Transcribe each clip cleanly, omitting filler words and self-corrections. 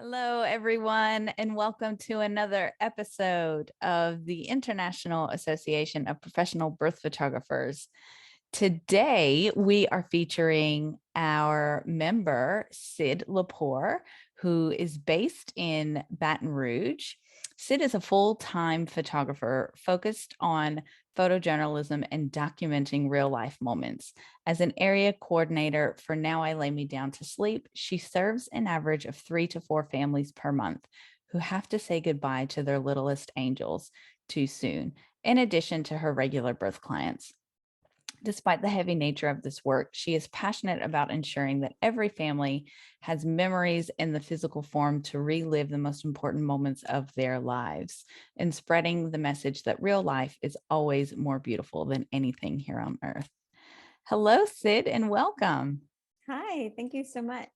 Hello, everyone, and welcome to another episode of the International Association of Professional Birth Photographers. Today, we are featuring our member, Cyd Lapour, who is based in Baton Rouge. Cyd is a full-time photographer focused on photojournalism and documenting real-life moments. As an area coordinator for Now I Lay Me Down to Sleep, she serves an average of 3 to 4 families per month who have to say goodbye to their littlest angels too soon, in addition to her regular birth clients. Despite the heavy nature of this work, she is passionate about ensuring that every family has memories in the physical form to relive the most important moments of their lives and spreading the message that real life is always more beautiful than anything here on earth. Hello, Cyd, and welcome. Hi, thank you so much.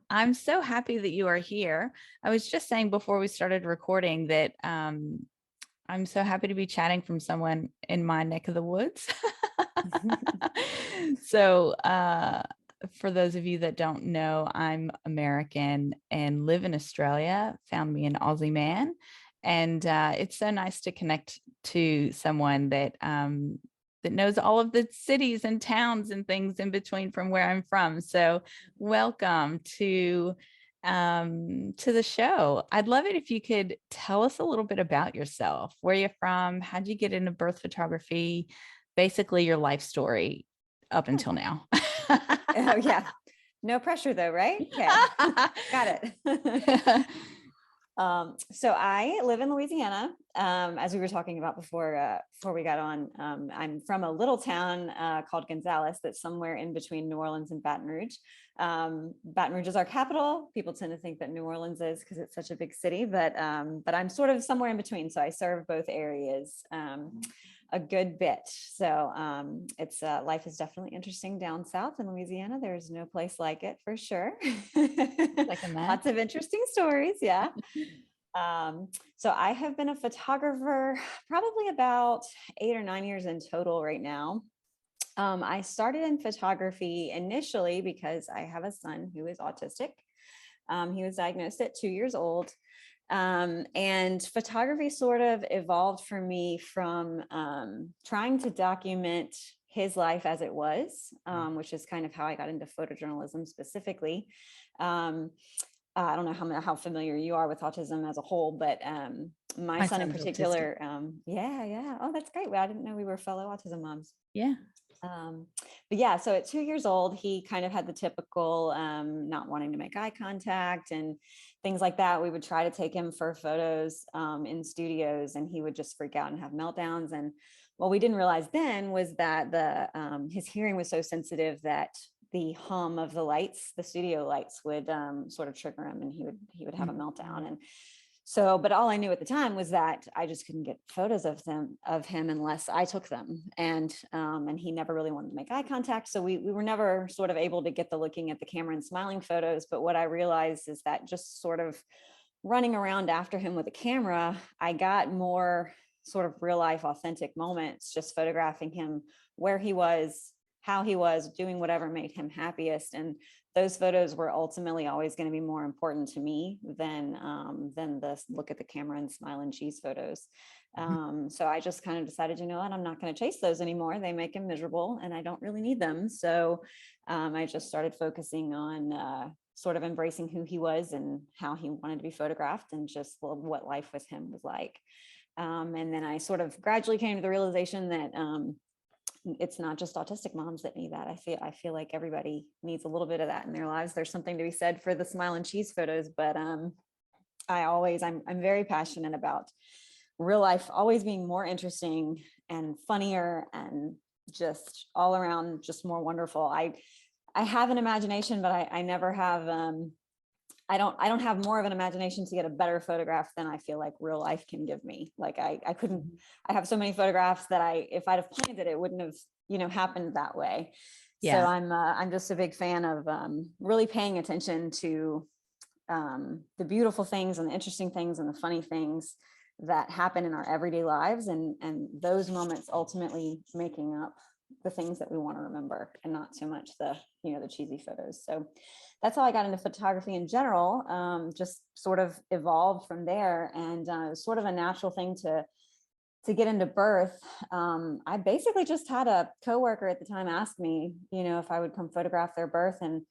I'm so happy that you are here. I was just saying before we started recording that I'm so happy to be chatting from someone in my neck of the woods. So for those of you that don't know, I'm American and live in Australia, found me an Aussie man. And it's so nice to connect to someone that that knows all of the cities and towns and things in between from where I'm from. So welcome to the show. I'd love it if you could tell us a little bit about yourself, where you're from, how'd you get into birth photography, basically your life story up until now. Oh yeah, no pressure though, right? Yeah, got it. So I live in Louisiana, as we were talking about before we got on. I'm from a little town called Gonzales that's somewhere in between New Orleans and Baton Rouge. Baton Rouge is our capital. People tend to think that New Orleans is because it's such a big city, but I'm sort of somewhere in between. So I serve both areas a good bit. So it's life is definitely interesting down south in Louisiana. There's no place like it for sure. Lots of interesting stories. Yeah. So I have been a photographer probably about 8 or 9 years in total right now. I started in photography initially because I have a son who is autistic. He was diagnosed at 2 years old. And photography sort of evolved for me from trying to document his life as it was, which is kind of how I got into photojournalism specifically. I don't know how familiar you are with autism as a whole, but my son in particular, yeah. Oh, that's great. Well, I didn't know we were fellow autism moms. Yeah. But yeah, so at 2 years old, he kind of had the typical not wanting to make eye contact and things like that. We would try to take him for photos in studios and he would just freak out and have meltdowns. And what we didn't realize then was that his hearing was so sensitive that the hum of the lights, the studio lights, would sort of trigger him and he would have a meltdown. And so, but all I knew at the time was that I just couldn't get photos of him unless I took them. And he never really wanted to make eye contact. So we were never sort of able to get the looking at the camera and smiling photos. But what I realized is that just sort of running around after him with a camera, I got more sort of real life, authentic moments, just photographing him where he was, how he was, doing whatever made him happiest. And those photos were ultimately always going to be more important to me than the look at the camera and smile and cheese photos. So I just kind of decided, you know what, I'm not going to chase those anymore. They make him miserable and I don't really need them. So I just started focusing on sort of embracing who he was and how he wanted to be photographed and just what life with him was like. And then I sort of gradually came to the realization that it's not just autistic moms that need that. I feel like everybody needs a little bit of that in their lives. There's something to be said for the smile and cheese photos, but I'm very passionate about real life always being more interesting and funnier and just all around just more wonderful. I have an imagination, but I never have I don't have more of an imagination to get a better photograph than I feel like real life can give me. Like I have so many photographs that if I'd have planned it, it wouldn't have, happened that way. Yeah. So I'm just a big fan of really paying attention to the beautiful things and the interesting things and the funny things that happen in our everyday lives and those moments ultimately making up the things that we want to remember, and not so much the, the cheesy photos. So that's how I got into photography in general. Just sort of evolved from there, and it was sort of a natural thing to get into birth. I basically just had a coworker at the time ask me, if I would come photograph their birth. And,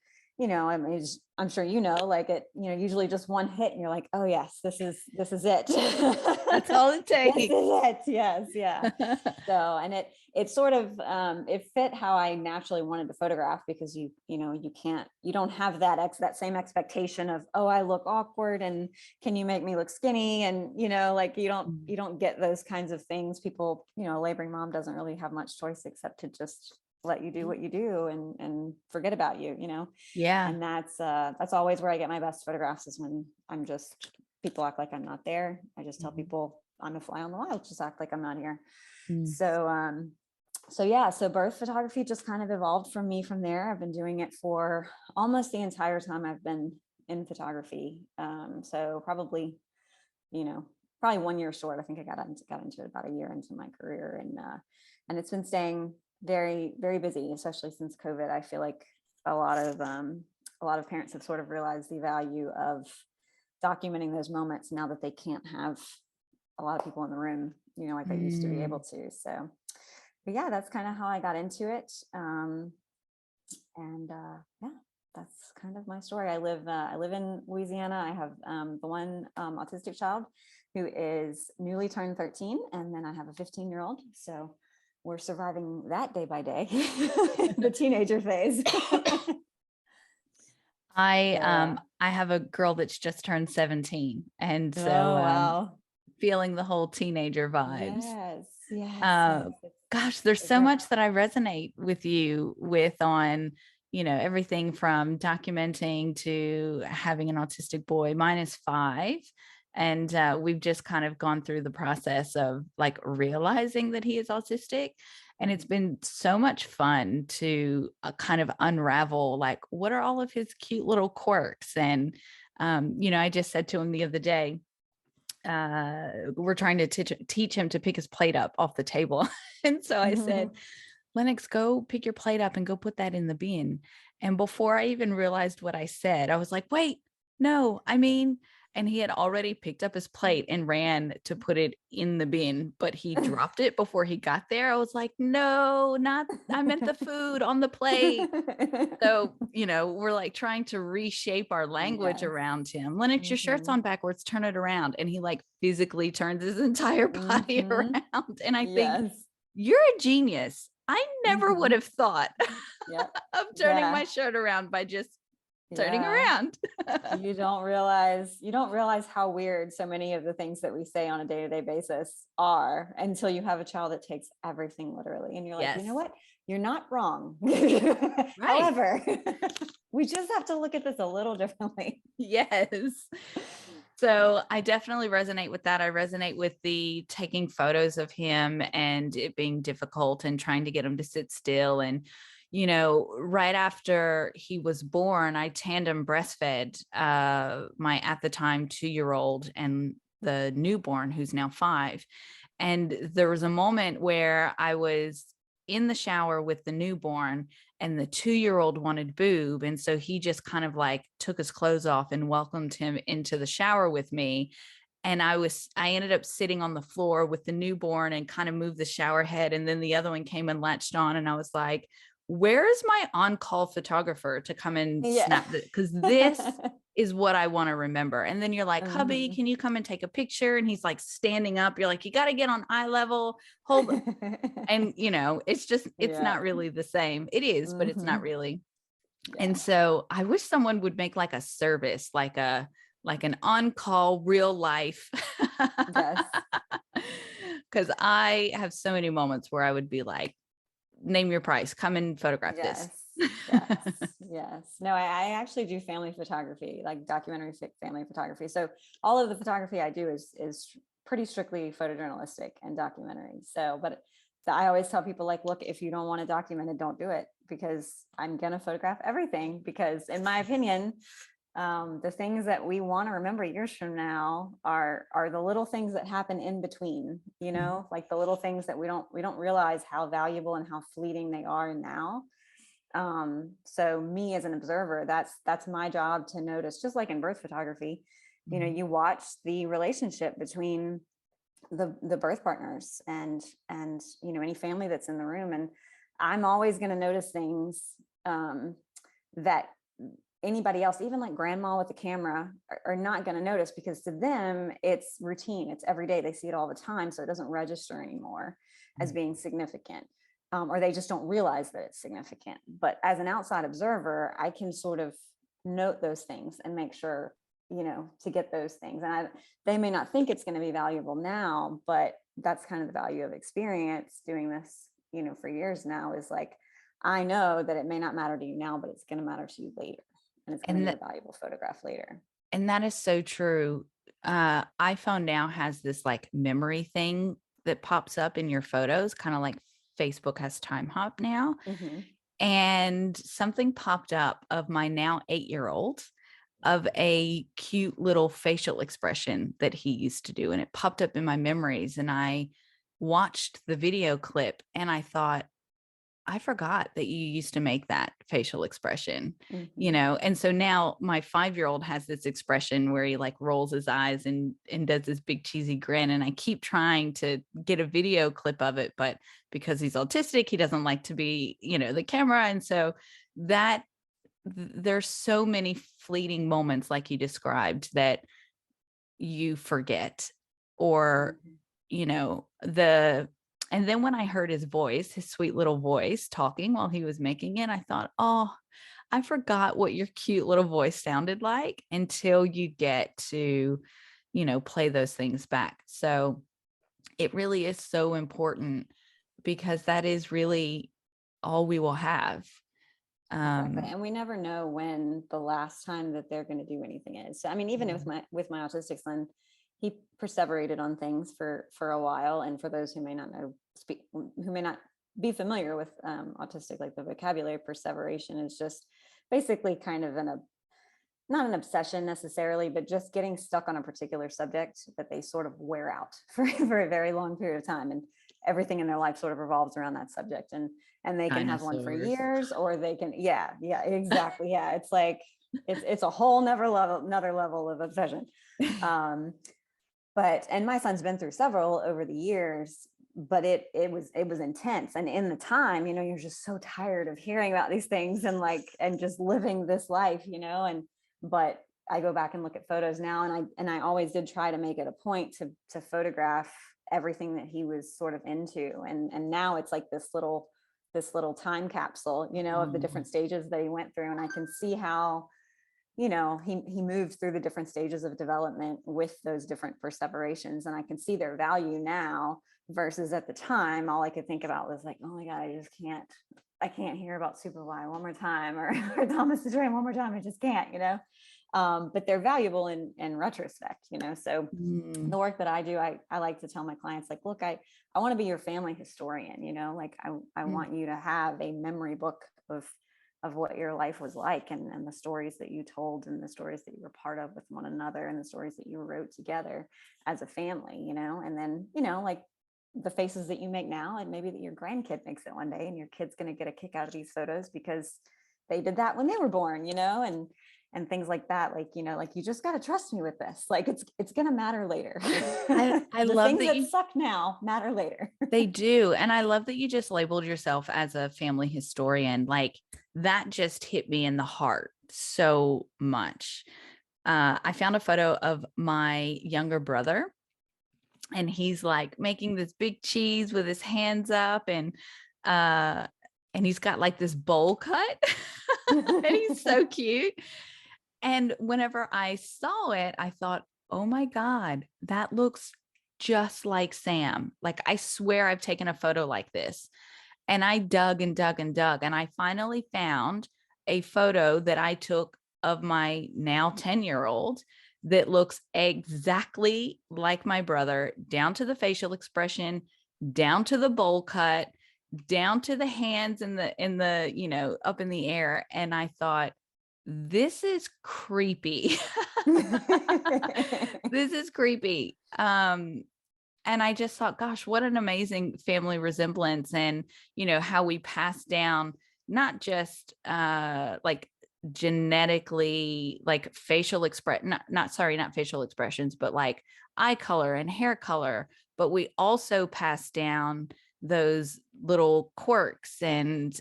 I mean, I'm sure, like it, usually just one hit and you're like, oh yes, this is it. That's all it takes. This is it. Yes. Yeah. So, and it sort of, it fit how I naturally wanted to photograph, because you don't have that same expectation of, oh, I look awkward and can you make me look skinny? And, like you don't get those kinds of things. People, laboring mom doesn't really have much choice except to just let you do what you do and forget about you, Yeah. And that's always where I get my best photographs, is when people act like I'm not there. I just tell people I'm a fly on the wall, just act like I'm not here. So birth photography just kind of evolved from me from there. I've been doing it for almost the entire time I've been in photography. So probably 1 year short. I think I got into it about a year into my career, and it's been staying very, very busy, especially since COVID. I feel like a lot of parents have sort of realized the value of documenting those moments now that they can't have a lot of people in the room, like they used to be able to. So, but yeah, that's kind of how I got into it. Yeah, that's kind of my story. I live in Louisiana. I have the one autistic child who is newly turned 13, and then I have a 15-year-old. So we're surviving that day by day, the teenager phase. I have a girl that's just turned 17, and so wow. Feeling the whole teenager vibes. Yes. Gosh, there's so much that I resonate with you with on, everything from documenting to having an autistic boy. Mine is 5. And we've just kind of gone through the process of like realizing that he is autistic. And it's been so much fun to kind of unravel, like, what are all of his cute little quirks? And, I just said to him the other day, we're trying to teach him to pick his plate up off the table. And so I said, Lennox, go pick your plate up and go put that in the bin. And before I even realized what I said, I was like, wait, no, and he had already picked up his plate and ran to put it in the bin, but he dropped it before he got there. I was like, no, I meant the food on the plate. So, we're like trying to reshape our language around him. Lennox, your shirt's on backwards, turn it around. And he like physically turns his entire body around. And I think, you're a genius. I never would have thought of turning my shirt around by just turning around. You don't realize how weird so many of the things that we say on a day-to-day basis are, until you have a child that takes everything literally. And you're like, you know what? You're not wrong. However, we just have to look at this a little differently. Yes. So I definitely resonate with that. I resonate with the taking photos of him and it being difficult and trying to get him to sit still. And, right after he was born, I tandem breastfed my, at the time, 2-year-old and the newborn, who's now 5. And there was a moment where I was in the shower with the newborn and the 2-year-old wanted boob. And so he just kind of like took his clothes off and welcomed him into the shower with me. And I ended up sitting on the floor with the newborn and kind of moved the shower head. And then the other one came and latched on. And I was like, where is my on-call photographer to come and snap it? Because this is what I want to remember. And then you're like, hubby, can you come and take a picture? And he's like standing up. You're like, you got to get on eye level. Hold. And it's just, it's not really the same. It is, but it's not really. And so I wish someone would make like a service, like an on-call real life. Yes. Because I have so many moments where I would be like, name your price, come and photograph this. Yes. No, I actually do family photography, like documentary family photography. So all of the photography I do is pretty strictly photojournalistic and documentary. So, but I always tell people, like, look, if you don't want to document it, don't do it, because I'm going to photograph everything, because in my opinion, The things that we want to remember years from now are the little things that happen in between, you know, like the little things that we don't realize how valuable and how fleeting they are now. So me as an observer, that's my job to notice, just like in birth photography, you know, you watch the relationship between the birth partners and you know, any family that's in the room, and I'm always going to notice things that anybody else, even like grandma with the camera, are not going to notice, because to them it's routine, it's every day, they see it all the time, so it doesn't register anymore as being significant, or they just don't realize that it's significant. But as an outside observer, I can sort of note those things and make sure, you know, to get those things. And they may not think it's going to be valuable now, but that's kind of the value of experience doing this, you know, for years now, is like, I know that it may not matter to you now, but it's going to matter to you later. And it's going to be a valuable photograph later. And that is so true. iPhone now has this like memory thing that pops up in your photos, kind of like Facebook has time hop now. Mm-hmm. And something popped up of my now 8-year-old of a cute little facial expression that he used to do. And it popped up in my memories. And I watched the video clip and I thought, I forgot that you used to make that facial expression, you know? And so now my 5-year-old has this expression where he like rolls his eyes and does this big cheesy grin. And I keep trying to get a video clip of it, but because he's autistic, he doesn't like to be, you know, the camera. And so that there's so many fleeting moments like you described that you forget, or, you know, and then when I heard his voice, his sweet little voice talking while he was making it, I thought, oh, I forgot what your cute little voice sounded like until you get to, you know, play those things back. So it really is so important, because that is really all we will have. Exactly. And we never know when the last time that they're going to do anything is. So, I mean, even with my autistic son, he perseverated on things for a while. And for those who may not know, who may not be familiar with autistic, like the vocabulary, perseveration is just basically kind of not an obsession necessarily, but just getting stuck on a particular subject that they sort of wear out for a very long period of time. And everything in their life sort of revolves around that subject. And they can have one for years, or they can, yeah, exactly. Yeah. It's like, it's a whole another level of obsession. And my son's been through several over the years, but it was intense. And in the time, you know, you're just so tired of hearing about these things and just living this life, you know, but I go back and look at photos now, and I always did try to make it a point to photograph everything that he was sort of into. And now it's like this little time capsule, you know, of the different stages that he went through. And I can see how, you know, he moved through the different stages of development with those different perseverations. And I can see their value now versus at the time, all I could think about was like, oh my God, I can't hear about Super Y one more time, or Thomas the Train one more time. I just can't, you know. But they're valuable in retrospect, you know. So the work that I do, I like to tell my clients, like, look, I want to be your family historian, you know, like I want you to have a memory book of what your life was like, and the stories that you told, and the stories that you were part of with one another, and the stories that you wrote together as a family, you know. And then, you know, like the faces that you make now, and maybe that your grandkid makes it one day, and your kid's going to get a kick out of these photos because they did that when they were born, you know, and things like that. Like, you know, like, you just got to trust me with this. Like, it's going to matter later. I love things that suck now matter later. They do. And I love that you just labeled yourself as a family historian. Like, that just hit me in the heart so much. I found a photo of my younger brother, and he's like making this big cheese with his hands up, and he's got like this bowl cut and he's so cute. And whenever I saw it, I thought, oh my God, that looks just like Sam. Like, I swear I've taken a photo like this. And I dug and dug and dug. And I finally found a photo that I took of my now 10-year-old that looks exactly like my brother, down to the facial expression, down to the bowl cut, down to the hands in the, you know, up in the air. And I thought, this is creepy. This is creepy. And I just thought, gosh, what an amazing family resemblance, and how we pass down not just like genetically, like facial express not facial expressions, but like eye color and hair color, but we also pass down those little quirks and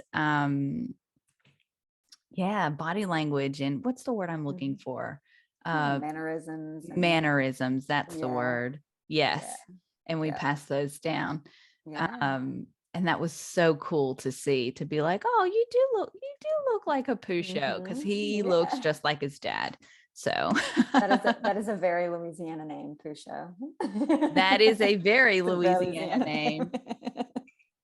body language, and what's the word I'm looking for? Mannerisms Mannerisms, that's the yeah, word. Yes. yeah, And we yeah, pass those down. yeah. And that was so cool to see, to be like, oh, you do look like a Pusho, because he looks Yeah. just like his dad. So That is a very Louisiana name, Pusho. that is a very It's a very Louisiana Louisiana name.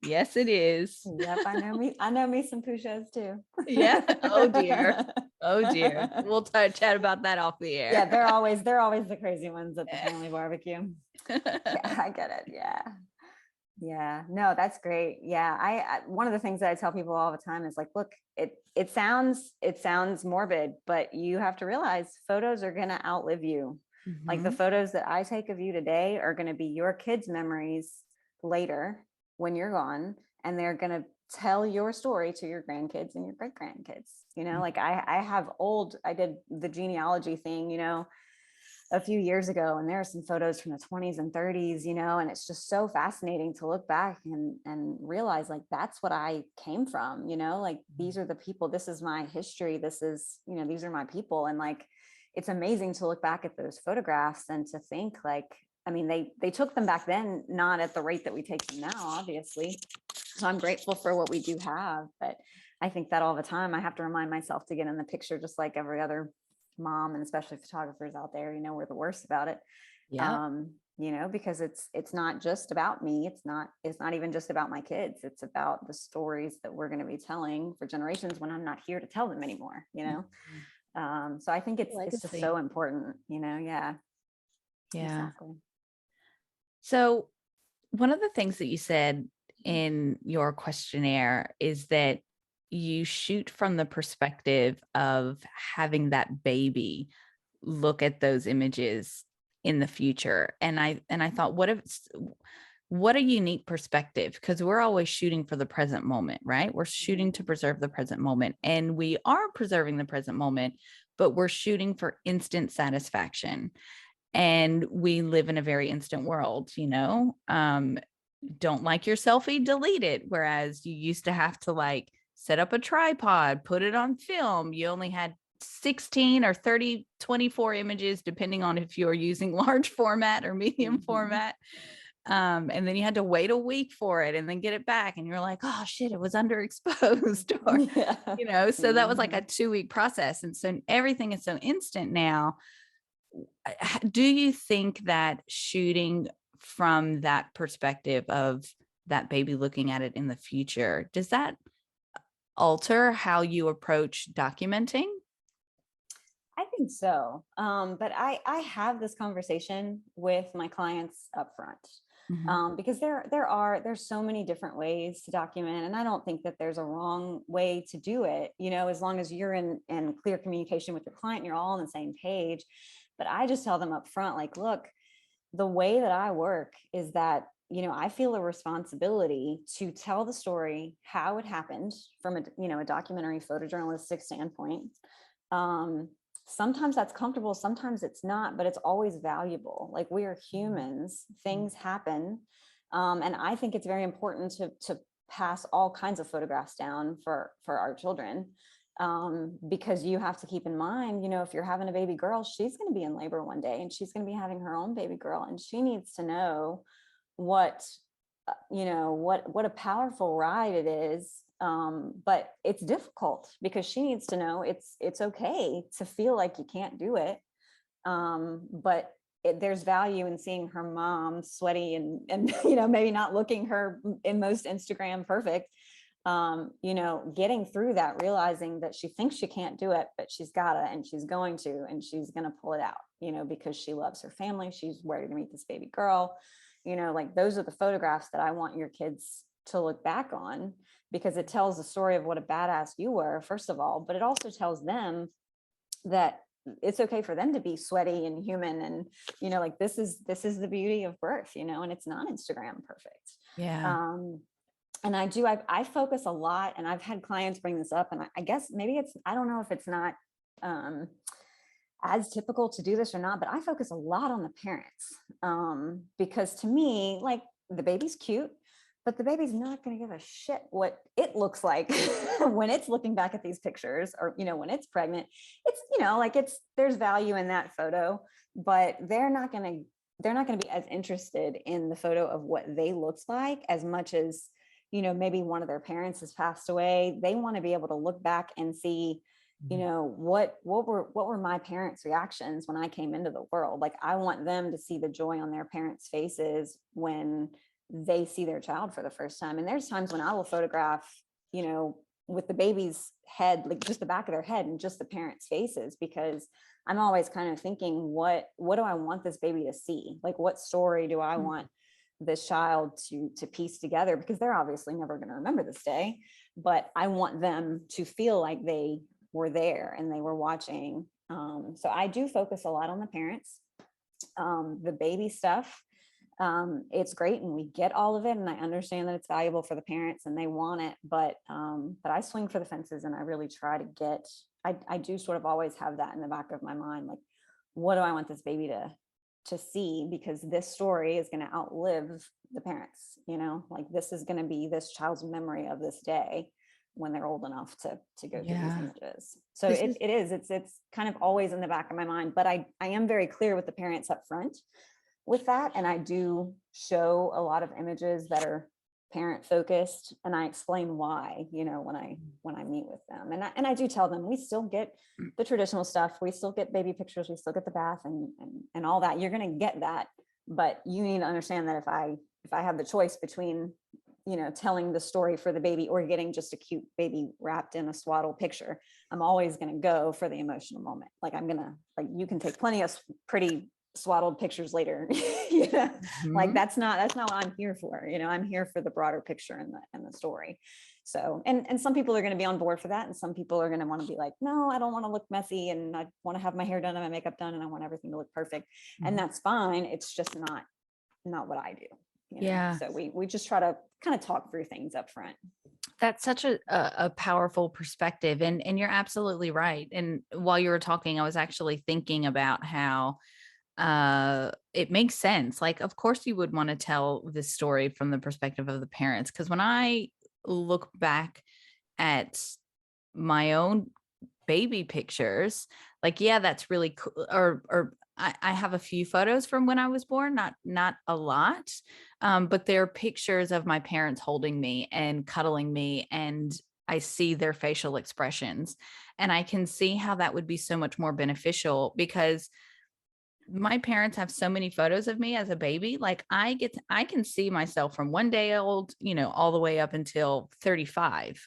Yes, it is. Yep, I know me some Pushos too. Yeah. Oh dear. Oh dear. We'll chat about that off the air. Yeah, they're always the crazy ones at the family barbecue. Yeah, I get it. Yeah. Yeah, no, that's great. Yeah, I one of the things that I tell people all the time is like, look, it sounds morbid, but you have to realize photos are going to outlive you. Like the Mhm. photos that I take of you today are going to be your kids' memories later when you're gone, and they're going to tell your story to your grandkids and your great grandkids. Like I did the genealogy thing, a few years ago, and there are some photos from the 20s and 30s, and it's just so fascinating to look back and realize like that's what I came from, like these are the people, this is my history, this is, these are my people. And like it's amazing to look back at those photographs and to think like, I mean, they took them back then, not at the rate that we take them now, obviously. So I'm grateful for what we do have, but I think that all the time I have to remind myself to get in the picture, just like every other mom, and especially photographers out there, we're the worst about it. Yeah. Because it's not just about me. It's not even just about my kids. It's about the stories that we're going to be telling for generations when I'm not here to tell them anymore, so I think it's just Legacy. so important, yeah, Yeah. exactly. So one of the things that you said in your questionnaire is that you shoot from the perspective of having that baby look at those images in the future. And I thought, what a unique perspective, because we're always shooting for the present moment, right? We're shooting to preserve the present moment, and we are preserving the present moment, but we're shooting for instant satisfaction. And we live in a very instant world, don't like your selfie, delete it. Whereas you used to have to like set up a tripod, put it on film. You only had 16 or 30, 24 images, depending on if you're using large format or medium format. And then you had to wait a week for it and then get it back. And you're like, oh shit, it was underexposed. Or, Yeah. so that was like a 2-week process. And so everything is so instant now. Do you think that shooting from that perspective of that baby looking at it in the future, does that alter how you approach documenting? I think so. But I have this conversation with my clients up front. Mhm. Because there's so many different ways to document, and I don't think that there's a wrong way to do it, as long as you're in clear communication with your client, you're all on the same page. But I just tell them up front, like, look, the way that I work is that, I feel a responsibility to tell the story, how it happened from a documentary photojournalistic standpoint. Um, Sometimes that's comfortable, sometimes it's not, but it's always valuable. Like, we are humans, things happen. And I think it's very important to pass all kinds of photographs down for our children. Because you have to keep in mind, if you're having a baby girl, she's going to be in labor one day, and she's going to be having her own baby girl, and she needs to know what what a powerful ride it is. But it's difficult because she needs to know it's okay to feel like you can't do it. But there's value in seeing her mom sweaty and maybe not looking her in most Instagram perfect. Getting through that, realizing that she thinks she can't do it, but she's gotta, and she's going to, and she's gonna pull it out, because she loves her family. She's ready to meet this baby girl. Like, those are the photographs that I want your kids to look back on, because it tells the story of what a badass you were, first of all, but it also tells them that it's okay for them to be sweaty and human, and like this is the beauty of birth, and it's not Instagram perfect. Yeah. And I focus a lot, and I've had clients bring this up, and I guess maybe I don't know if it's not as typical to do this or not, but I focus a lot on the parents, because to me, like, the baby's cute, but the baby's not going to give a shit what it looks like when it's looking back at these pictures, or when it's pregnant. It's like there's value in that photo, but they're not going to be as interested in the photo of what they looks like as much as maybe one of their parents has passed away. They want to be able to look back and see what were my parents' reactions when I came into the world. Like, I want them to see the joy on their parents' faces when they see their child for the first time. And there's times when I will photograph, with the baby's head, like just the back of their head and just the parents' faces, because I'm always kind of thinking, what do I want this baby to see? Like, what story do I want this child to piece together? Because they're obviously never going to remember this day, but I want them to feel like they were there and they were watching. So I do focus a lot on the parents. The baby stuff, it's great, and we get all of it, and I understand that it's valuable for the parents and they want it, but I swing for the fences, and I really try to get, I do sort of always have that in the back of my mind, like, what do I want this baby to see? Because this story is going to outlive the parents, like, this is going to be this child's memory of this day when they're old enough to go through these images. So it's kind of always in the back of my mind, but I am very clear with the parents up front with that. And I do show a lot of images that are parent focused, and I explain why, when I meet with them. And I do tell them, we still get the traditional stuff. We still get baby pictures. We still get the bath and all that. You're going to get that, but you need to understand that if I have the choice between, telling the story for the baby or getting just a cute baby wrapped in a swaddle picture, I'm always going to go for the emotional moment. Like, you can take plenty of pretty swaddled pictures later. Like, that's not what I'm here for. I'm here for the broader picture and the story. So, and some people are going to be on board for that, and some people are going to want to be like, no, I don't want to look messy, and I want to have my hair done and my makeup done, and I want everything to look perfect. And that's fine. It's just not what I do. Yeah. So we just try to kind of talk through things up front. That's such a powerful perspective. And you're absolutely right. And while you were talking, I was actually thinking about how it makes sense. Like, of course you would want to tell this story from the perspective of the parents. Because when I look back at my own baby pictures, like, yeah, that's really cool. Or I have a few photos from when I was born, not a lot. But they're pictures of my parents holding me and cuddling me, and I see their facial expressions, and I can see how that would be so much more beneficial, because my parents have so many photos of me as a baby. Like, I can see myself from 1 day old, all the way up until 35,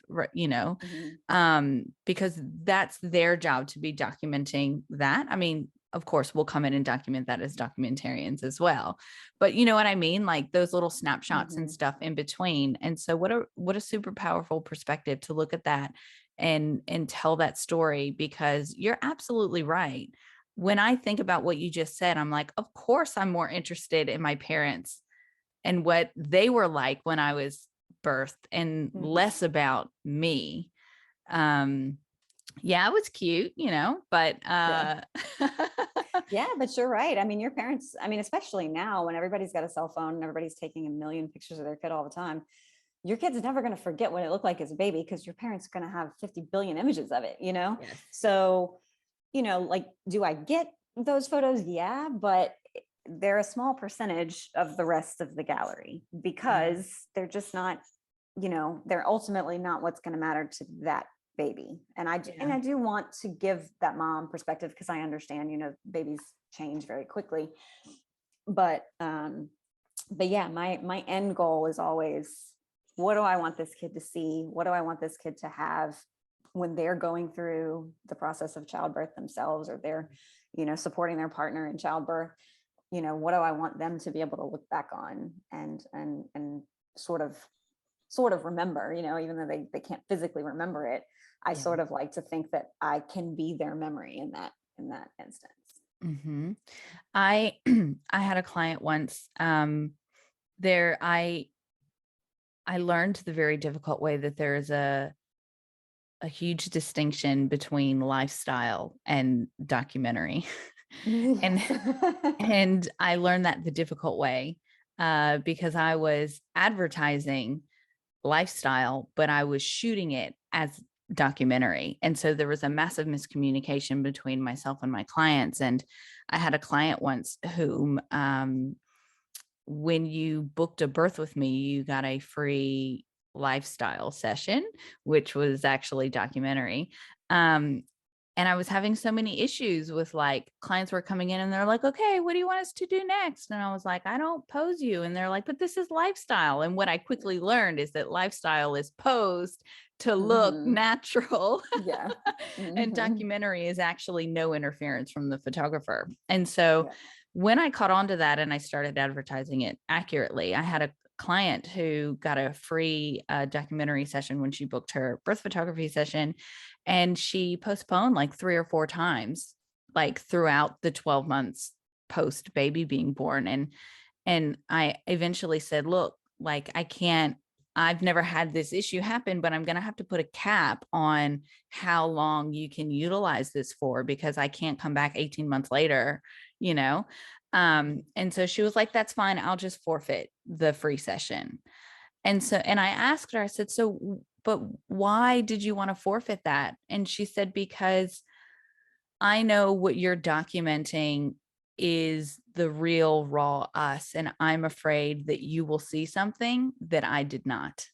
because that's their job to be documenting that. I mean, of course, we'll come in and document that as documentarians as well. But you know what I mean? Like, those little snapshots and stuff in between. And so what a super powerful perspective to look at that and tell that story, because you're absolutely right. When I think about what you just said, I'm like, of course, I'm more interested in my parents and what they were like when I was birthed, and less about me. Yeah, it was cute, but yeah, but you're right. I mean, your parents, especially now when everybody's got a cell phone and everybody's taking a million pictures of their kid all the time, your kid's never going to forget what it looked like as a baby, because your parents are going to have 50 billion images of it, Yes. So, like, do I get those photos? Yeah, but they're a small percentage of the rest of the gallery, because they're just not, they're ultimately not what's going to matter to that baby. And I do want to give that mom perspective, because I understand, babies change very quickly. But yeah, my end goal is always, what do I want this kid to see? What do I want this kid to have when they're going through the process of childbirth themselves, or they're, supporting their partner in childbirth? What do I want them to be able to look back on and sort of sort of remember, even though they can't physically remember it. I Yeah. sort of like to think that I can be their memory in that instance. Hmm. I I had a client once. There I learned the very difficult way that there is a huge distinction between lifestyle and documentary. and Yes. and I learned that the difficult way, because I was advertising lifestyle, but I was shooting it as documentary. And so there was a massive miscommunication between myself and my clients. And I had a client once whom, when you booked a birth with me, you got a free lifestyle session, which was actually documentary. Um, and I was having so many issues with, like, clients were coming in and they're like, okay, what do you want us to do next? And I was like, I don't pose you. And they're like, but this is lifestyle. And what I quickly learned is that lifestyle is posed to look Hmm. natural. Yeah. And Hmm. documentary is actually no interference from the photographer. And so Yeah. when I caught on to that and I started advertising it accurately, I had a client who got a free documentary session when she booked her birth photography session, and she postponed like 3 or 4 times, like throughout the 12 months post baby being born. And I eventually said, look, like, I've never had this issue happen, but I'm going to have to put a cap on how long you can utilize this for, because I can't come back 18 months later, you know? And so she was like, that's fine. I'll just forfeit the free session. And I asked her, I said, so, but why did you want to forfeit that? And she said, because I know what you're documenting is the real raw us. And I'm afraid that you will see something that I did not.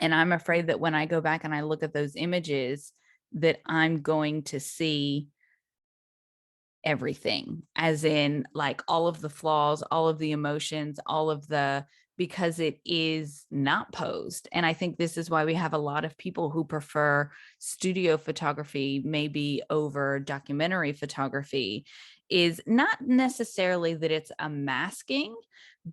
And I'm afraid that when I go back and I look at those images, that I'm going to see everything, as in, like, all of the flaws, all of the emotions, all of the, because it is not posed. And I think this is why we have a lot of people who prefer studio photography maybe over documentary photography, is not necessarily that it's a masking,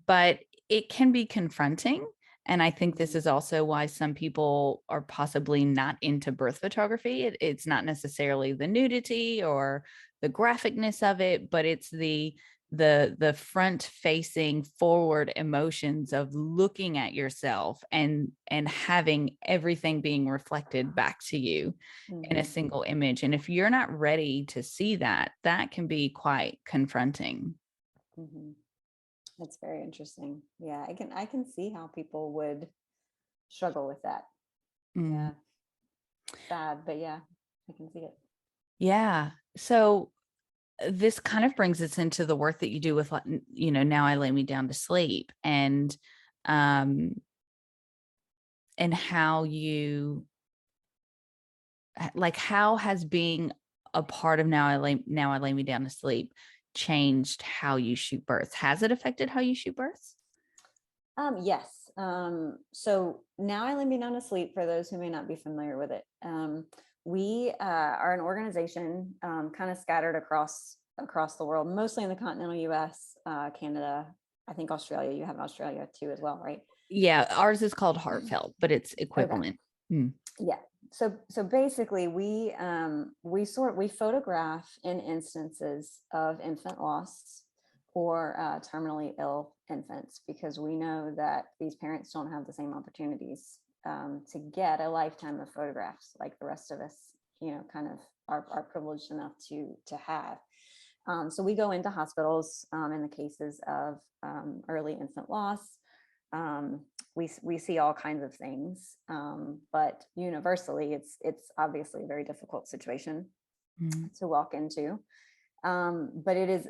but it can be confronting. And I think this is also why some people are possibly not into birth photography. It's not necessarily the nudity or the graphicness of it, but it's the front facing forward emotions of looking at yourself and having everything being reflected back to you in a Hmm. single image. And if you're not ready to see that, that can be quite confronting. Hmm. That's very interesting. Yeah, I can see how people would struggle with that. Mm, Yeah, sad, but yeah, I can see it. yeah. So this kind of brings us into the work that you do with, Now I Lay Me Down to Sleep, um and how you, like, how has being a part of Now I Lay Me Down to Sleep changed how you shoot births? Has it affected how you shoot births? Yes. So Now I Lay Me Down to Sleep, for those who may not be familiar with it, we are an organization kind of scattered across the world, mostly in the continental U.S., Canada, I think Australia. You have Australia too, as well, right? Yeah, ours is called Heartfelt, but it's Okay. equivalent. Mm. Yeah. So basically, we photograph in instances of infant loss or terminally ill infants, because we know that these parents don't have the same opportunities to get a lifetime of photographs like the rest of us, kind of are privileged enough to have. So we go into hospitals in the cases of early infant loss. Um, we see all kinds of things, but universally, it's obviously a very difficult situation Mm. to walk into. But it is,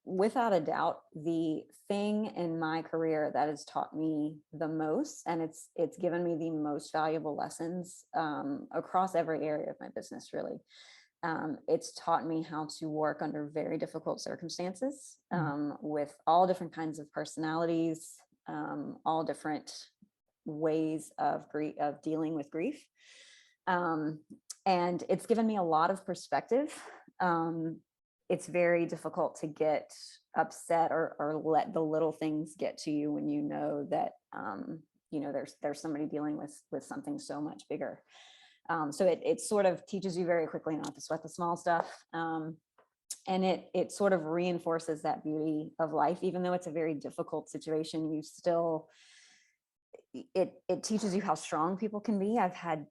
without a doubt, the thing in my career that has taught me the most, and it's given me the most valuable lessons across every area of my business, really. It's taught me how to work under very difficult circumstances, Mm. with all different kinds of personalities, all different ways of dealing with grief. Um, and it's given me a lot of perspective. Um, it's very difficult to get upset or let the little things get to you when you know that there's somebody dealing with something so much bigger. So it sort of teaches you very quickly not to sweat the small stuff. And it sort of reinforces that beauty of life, even though it's a very difficult situation. It teaches you how strong people can be. I've had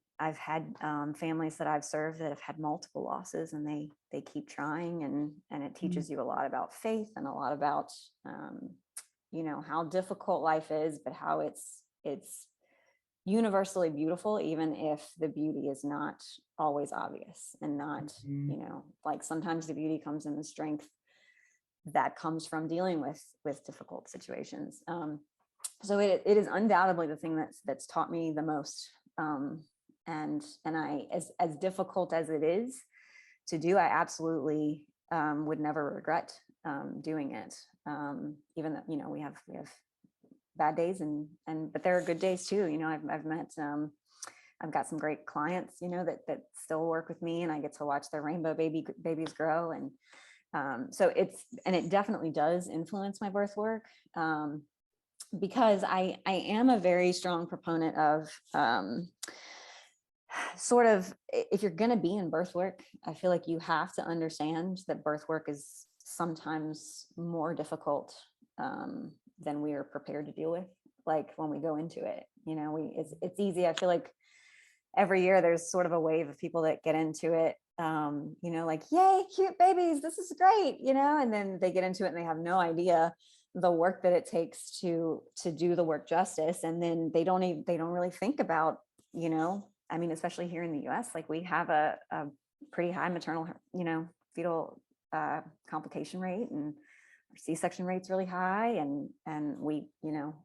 families that I've served that have had multiple losses, and they keep trying, and it teaches you a lot about faith and a lot about how difficult life is, but how it's universally beautiful, even if the beauty is not always obvious, and not like sometimes the beauty comes in the strength that comes from dealing with difficult situations. So it is undoubtedly the thing that's taught me the most. And I, as difficult as it is to do, I absolutely would never regret doing it. Even though we have bad days but there are good days too. I've met I've got some great clients that still work with me, and I get to watch their rainbow babies grow. And so it definitely does influence my birth work, because I am a very strong proponent of sort of, if you're going to be in birth work, I feel like you have to understand that birth work is sometimes more difficult than we are prepared to deal with. Like when we go into it, it's easy. I feel like every year there's sort of a wave of people that get into it, like, yay, cute babies, this is great, and then they get into it and they have no idea the work that it takes to do the work justice. And then they don't really think about, especially here in the US, like we have a pretty high maternal, fetal complication rate, and our C-section rate's really high, and we,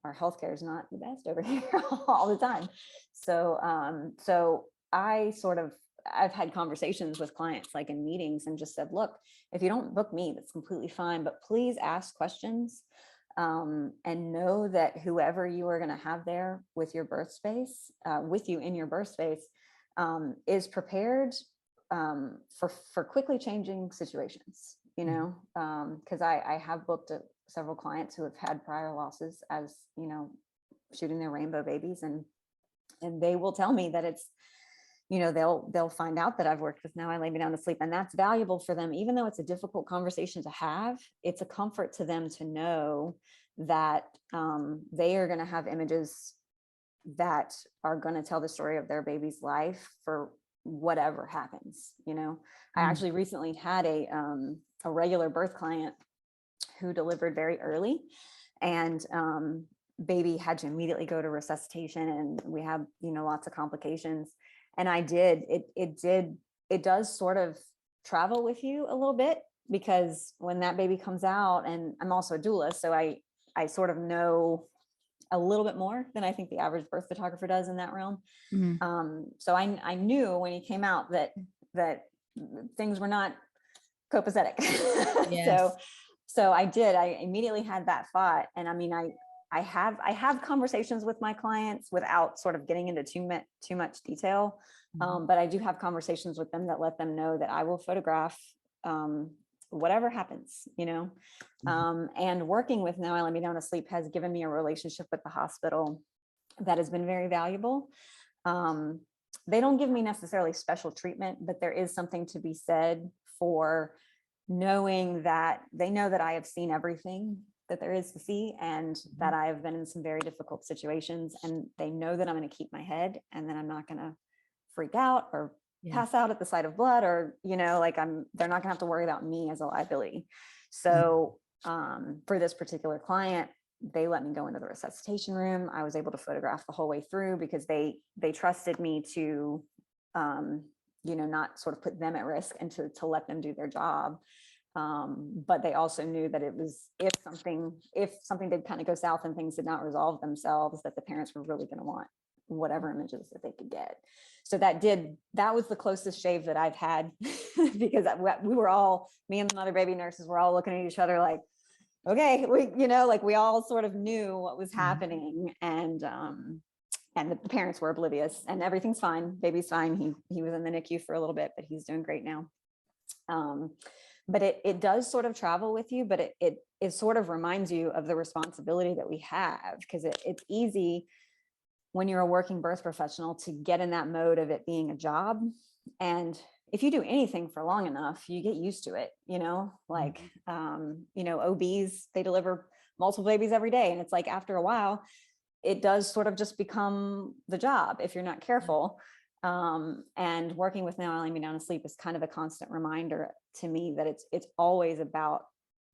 our healthcare is not the best over here all the time. So I've had conversations with clients, like in meetings, and just said, look, if you don't book me, that's completely fine, but please ask questions, and know that whoever you are going to have there with your birth space, with you in your birth space, is prepared for quickly changing situations, because I have booked several clients who have had prior losses as, shooting their rainbow babies, and they will tell me that it's, they'll find out that I've worked with Now I Lay Me Down to Sleep, and that's valuable for them. Even though it's a difficult conversation to have, it's a comfort to them to know that they are going to have images that are going to tell the story of their baby's life for whatever happens. I actually recently had a regular birth client who delivered very early, and baby had to immediately go to resuscitation, and we had lots of complications. And it does sort of travel with you a little bit, because when that baby comes out, and I'm also a doula, so I sort of know a little bit more than I think the average birth photographer does in that realm. So I knew when he came out that things were not copacetic. Yes. So I immediately had that thought. And I have conversations with my clients without sort of getting into too much detail. But I do have conversations with them that let them know that I will photograph whatever happens, and working with Now I Lay Me Down to Sleep has given me a relationship with the hospital that has been very valuable. They don't give me necessarily special treatment, but there is something to be said for knowing that they know that I have seen everything that there is to see, and that I have been in some very difficult situations, and they know that I'm going to keep my head, and that I'm not going to freak out or pass out at the sight of blood, or, they're not gonna have to worry about me as a liability. So for this particular client, they let me go into the resuscitation room. I was able to photograph the whole way through, because they trusted me to, not sort of put them at risk, and to let them do their job. But they also knew that it was, if something did kind of go south and things did not resolve themselves, that the parents were really going to want whatever images that they could get. So that was the closest shave that I've had, because we were all, me and the mother baby nurses were all looking at each other like, okay, we all sort of knew what was happening, and the parents were oblivious, and everything's fine. Baby's fine. He was in the NICU for a little bit, but he's doing great now. But it does sort of travel with you, but it sort of reminds you of the responsibility that we have, because it's easy when you're a working birth professional, to get in that mode of it being a job. And if you do anything for long enough, you get used to it, like, OBs, they deliver multiple babies every day. And it's like, after a while, it does sort of just become the job if you're not careful. And working with Now I Lay Me Down to Sleep is kind of a constant reminder to me that it's always about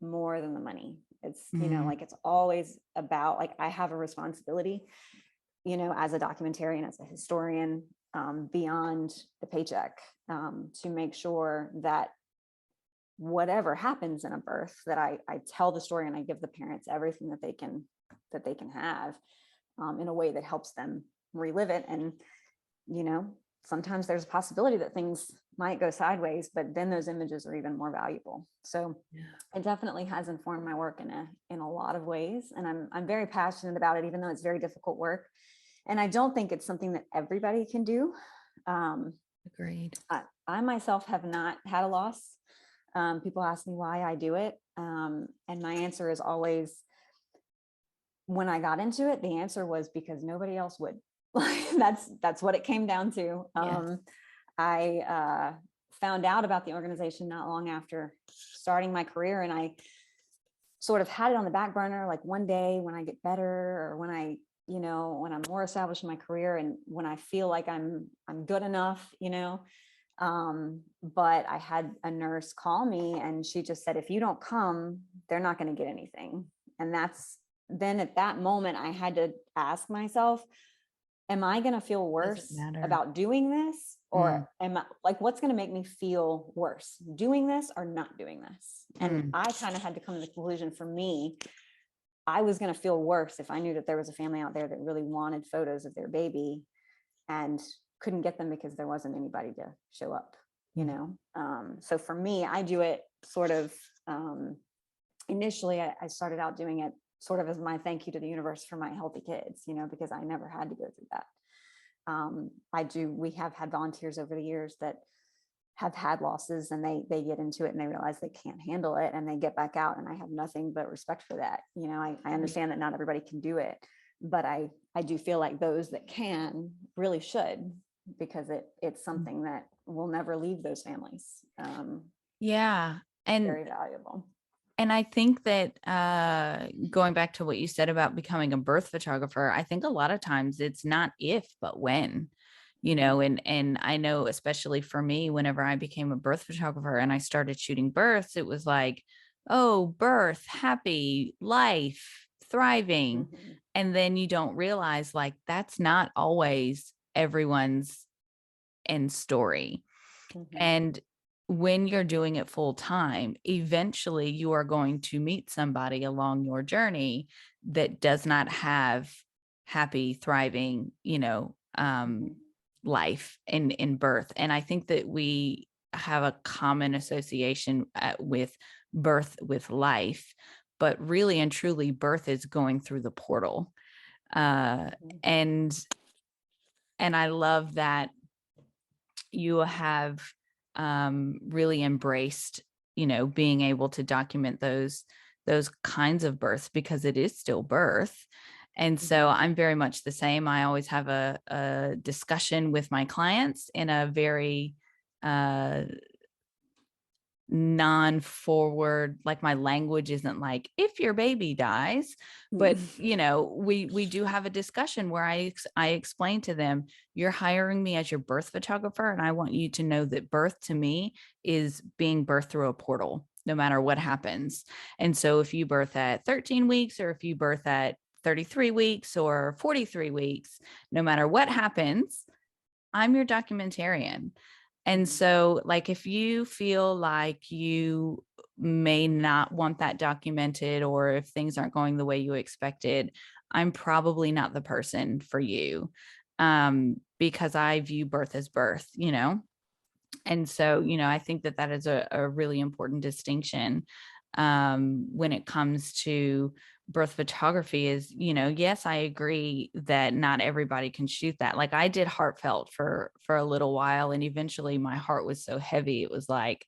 more than the money. It's, like, it's always about, like, I have a responsibility, as a documentarian, as a historian, beyond the paycheck, to make sure that whatever happens in a birth, that I tell the story and I give the parents everything that they can have, in a way that helps them relive it. And, sometimes there's a possibility that things might go sideways, but then those images are even more valuable. So it definitely has informed my work in a lot of ways. And I'm very passionate about it, even though it's very difficult work. And I don't think it's something that everybody can do. Agreed. I myself have not had a loss. People ask me why I do it. And my answer is always, when I got into it, the answer was because nobody else would. That's what it came down to. Yes. I found out about the organization not long after starting my career, and I sort of had it on the back burner, like, one day when I get better, or when when I'm more established in my career, and when I feel like I'm good enough, but I had a nurse call me, and she just said, if you don't come, they're not going to get anything. And then at that moment, I had to ask myself, am I going to feel worse about doing this? Or am I, like, what's going to make me feel worse, doing this or not doing this? And I kind of had to come to the conclusion, for me, I was going to feel worse if I knew that there was a family out there that really wanted photos of their baby and couldn't get them because there wasn't anybody to show up, So for me, I do it sort of, initially, I started out doing it sort of as my thank you to the universe for my healthy kids, because I never had to go through that. We have had volunteers over the years that have had losses, and they get into it and they realize they can't handle it, and they get back out, and I have nothing but respect for that. I understand that not everybody can do it, but I do feel like those that can really should, because it's something that will never leave those families. Yeah. And very valuable. And I think that going back to what you said about becoming a birth photographer, I think a lot of times it's not if, but when, and I know, especially for me, whenever I became a birth photographer and I started shooting births, it was like, oh, birth, happy, life, thriving. And then you don't realize, like, that's not always everyone's end story. And when you're doing it full time, eventually you are going to meet somebody along your journey that does not have happy, thriving, life in birth. And I think that we have a common association with birth with life, but really and truly, birth is going through the portal. And I love that you have really embraced, being able to document those kinds of births, because it is still birth. And so I'm very much the same. I always have a discussion with my clients in a very non-forward, like, my language isn't like, if your baby dies, but we do have a discussion where I explain to them, you're hiring me as your birth photographer, and I want you to know that birth to me is being birthed through a portal, no matter what happens. And so if you birth at 13 weeks, or if you birth at 33 weeks or 43 weeks, no matter what happens, I'm your documentarian. And so, like, if you feel like you may not want that documented, or if things aren't going the way you expected, I'm probably not the person for you, because I view birth as birth, And so, I think that is a really important distinction when it comes to birth photography. Is, yes, I agree that not everybody can shoot that. Like, I did heartfelt for a little while, and eventually my heart was so heavy, it was like,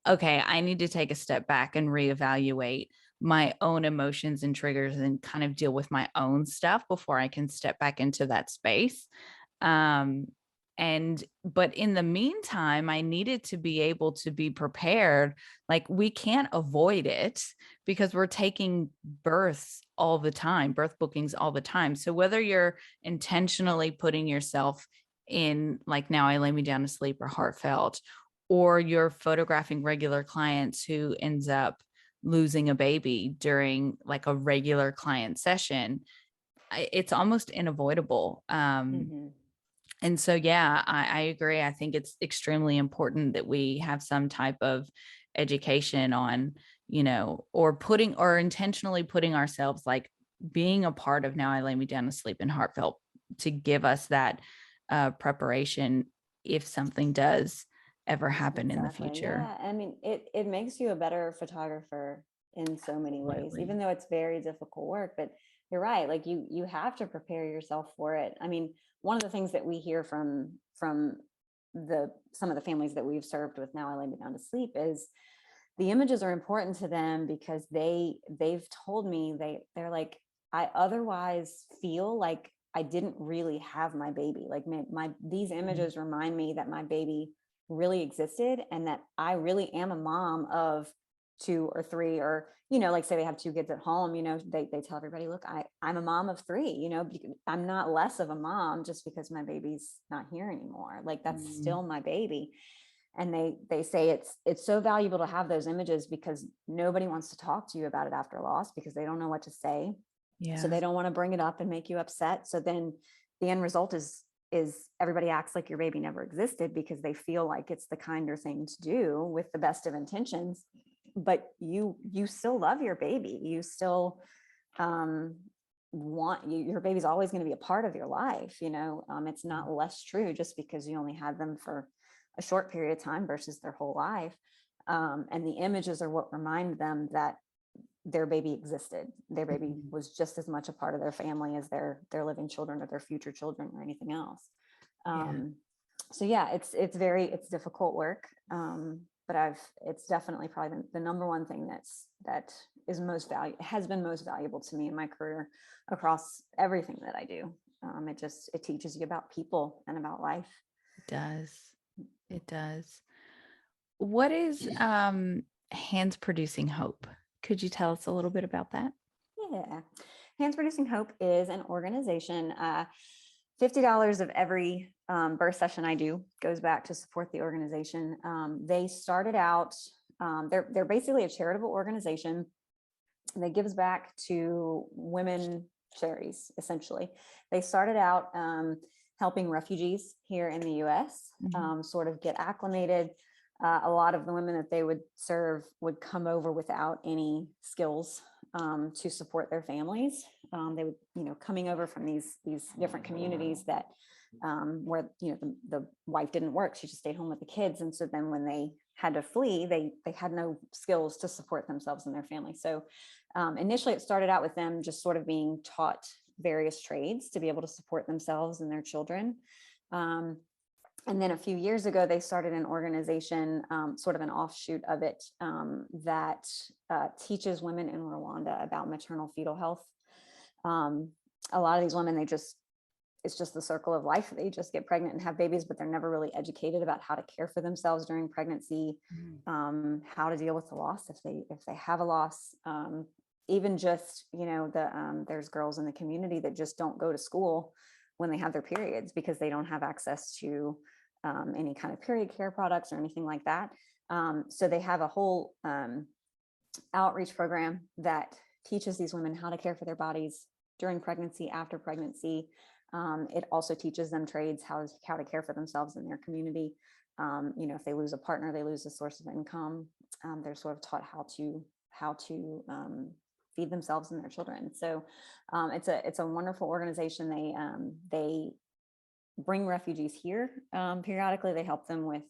okay, I need to take a step back and reevaluate my own emotions and triggers and kind of deal with my own stuff before I can step back into that space. Um, but in the meantime, I needed to be able to be prepared. Like, we can't avoid it because we're taking births all the time, birth bookings all the time. So whether you're intentionally putting yourself in, like, Now I Lay Me Down to Sleep or Heartfelt, or you're photographing regular clients who ends up losing a baby during like a regular client session, it's almost unavoidable. Mhm. And so, yeah, I agree. I think it's extremely important that we have some type of education on, or intentionally putting ourselves, like, being a part of Now I Lay Me Down to Sleep and Heartfelt, to give us that preparation if something does ever happen in the Exactly. future. Yeah. I mean, it makes you a better photographer in so many ways, even Absolutely. though it's very difficult work. But you're right. Like you have to prepare yourself for it. I mean, one of the things that we hear from some of the families that we've served with Now I Lay Me Down to Sleep is the images are important to them because they've told me they're like, I otherwise feel like I didn't really have my baby. Like these Mhm. images remind me that my baby really existed and that I really am a mom of two or three, or like say they have two kids at home, they tell everybody, look, I'm a mom of three, I'm not less of a mom just because my baby's not here anymore. Like that's Mm, still my baby. And they say it's so valuable to have those images because nobody wants to talk to you about it after loss because they don't know what to say. So yeah. they don't want to bring it up and make you upset. So then the end result is everybody acts like your baby never existed because they feel like it's the kinder thing to do with the best of intentions. But you still love your baby. You still um, your baby's always going to be a part of your life. It's not less true just because you only had them for a short period of time versus their whole life. And the images are what remind them that their baby existed. Their baby Mhm. was just as much a part of their family as their living children or their future children or anything else. Yeah. Um, so yeah, it's difficult work. But it's definitely probably the number one thing that is has been most valuable to me in my career across everything that I do. It teaches you about people and about life. It does. It does. What is Hands Producing Hope? Could you tell us a little bit about that? Yeah. Hands Producing Hope is an organization. $50 of every birth session I do goes back to support the organization. They started out, they're basically a charitable organization that gives back to women charities, essentially. They started out helping refugees here in the US Mhm. sort of get acclimated. A lot of the women that they would serve would come over without any skills to support their families. They would, coming over from these different communities that where the wife didn't work, she just stayed home with the kids, and so then when they had to flee, they had no skills to support themselves and their family. So initially, it started out with them just sort of being taught various trades to be able to support themselves and their children. Um, and then a few years ago, they started an organization, sort of an offshoot of it, that teaches women in Rwanda about maternal fetal health. Um, a lot of these women, it's just the circle of life. They just get pregnant and have babies, but they're never really educated about how to care for themselves during pregnancy, Mhm. how to deal with the loss if they have a loss. Even just there's girls in the community that just don't go to school when they have their periods because they don't have access to any kind of period care products or anything like that. So they have a whole outreach program that teaches these women how to care for their bodies during pregnancy, after pregnancy. It also teaches them trades, how to care for themselves in their community. If they lose a partner, they lose a source of income. They're sort of taught how to feed themselves and their children. So it's a wonderful organization. They bring refugees here periodically. They help them with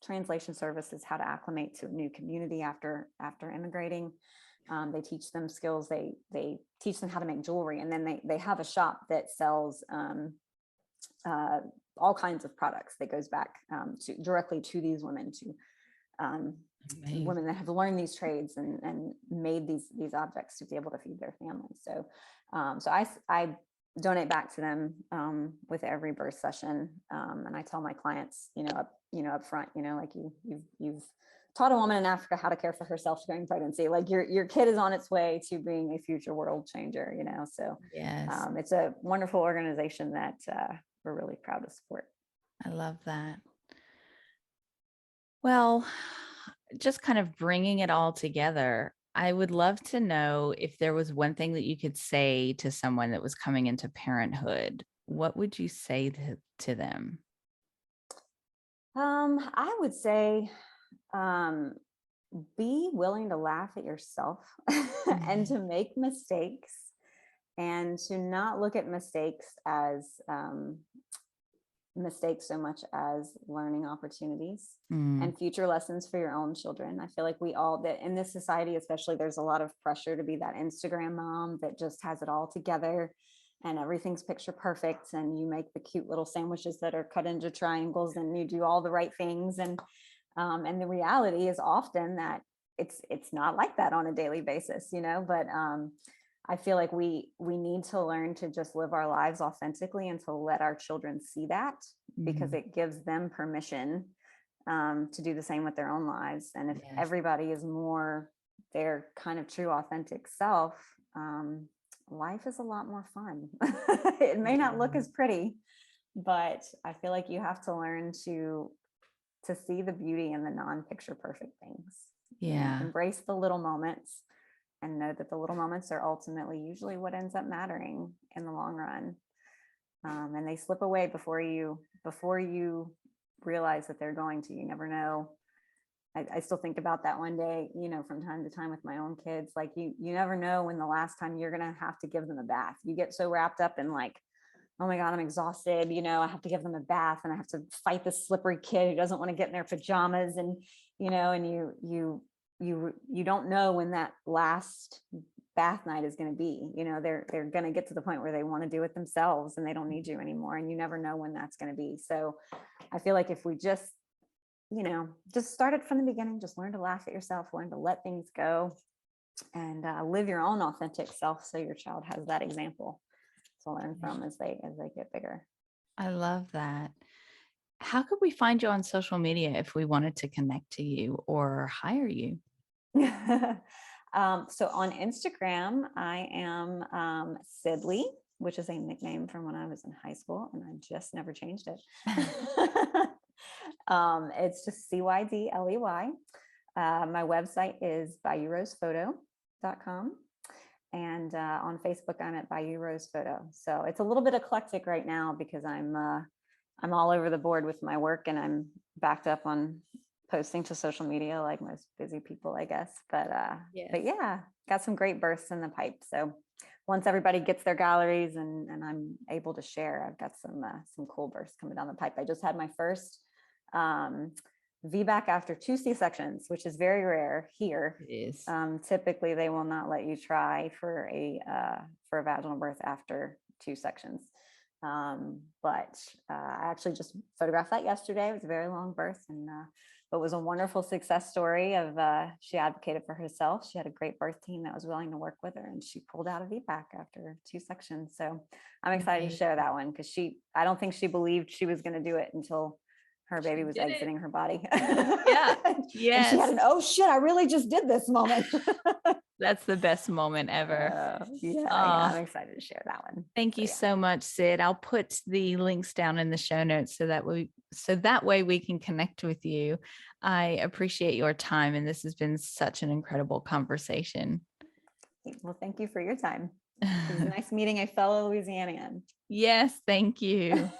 translation services, how to acclimate to a new community after immigrating. They teach them skills. They teach them how to make jewelry, and then they have a shop that sells all kinds of products that goes back directly to these women to women that have learned these trades and made these objects to be able to feed their families. So I donate back to them with every birth session, and I tell my clients, up front, like you've taught a woman in Africa how to care for herself during pregnancy. Like your kid is on its way to being a future world changer. So Yes, it's a wonderful organization that we're really proud to support. I love that. Well, just kind of bringing it all together, I would love to know if there was one thing that you could say to someone that was coming into parenthood. What would you say to them? I would say be willing to laugh at yourself and to make mistakes, and to not look at mistakes as mistakes so much as learning opportunities Mm, and future lessons for your own children. I feel like we all, that in this society especially, there's a lot of pressure to be that Instagram mom that just has it all together and everything's picture perfect, and you make the cute little sandwiches that are cut into triangles and you do all the right things, and the reality is often that it's not like that on a daily basis, but I feel like we need to learn to just live our lives authentically and to let our children see that, because mhm. it gives them permission to do the same with their own lives. And if Yes. everybody is more their kind of true authentic self, life is a lot more fun. It may not look Yeah. as pretty, but I feel like you have to learn to see the beauty in the non-picture perfect things. Yeah. Embrace the little moments and know that the little moments are ultimately usually what ends up mattering in the long run. And they slip away before you realize that they're going to. You never know. I still think about that one day, from time to time with my own kids. Like you never know when the last time you're gonna have to give them a bath. You get so wrapped up in like, oh my God, I'm exhausted. I have to give them a bath and I have to fight this slippery kid who doesn't want to get in their pajamas. And, and you don't know when that last bath night is going to be. They're going to get to the point where they want to do it themselves and they don't need you anymore. And you never know when that's going to be. So I feel like if we just start it from the beginning, just learn to laugh at yourself, learn to let things go, and live your own authentic self, so your child has that example to learn from as they get bigger. I love that. How could we find you on social media if we wanted to connect to you or hire you? So on Instagram, I am Cydly, which is a nickname from when I was in high school, and I just never changed it. It's just Cydley. My website is bayouRosePhoto.com. And on Facebook, I'm at Bayou Rose Photo. So it's a little bit eclectic right now because I'm all over the board with my work, and I'm backed up on posting to social media like most busy people, I guess. But yeah, got some great bursts in the pipe. So once everybody gets their galleries and I'm able to share, I've got some cool bursts coming down the pipe. I just had my first VBAC after 2 C-sections, which is very rare here. It is. Typically, they will not let you try for a vaginal birth after 2 sections. But I actually just photographed that yesterday. It was a very long birth, and but was a wonderful success story of she advocated for herself. She had a great birth team that was willing to work with her, and she pulled out a VBAC after 2 sections. So I'm excited to share that one, because I don't think she believed she was going to do it until her baby was exiting her body. Yeah. And she had an, oh shit, I really just did this moment. That's the best moment ever. Yeah, I'm excited to share that one. Thank you so much, Cyd. I'll put the links down in the show notes so that way we can connect with you. I appreciate your time, and this has been such an incredible conversation. Well, thank you for your time. It was nice meeting a fellow Louisianian. Yes, thank you.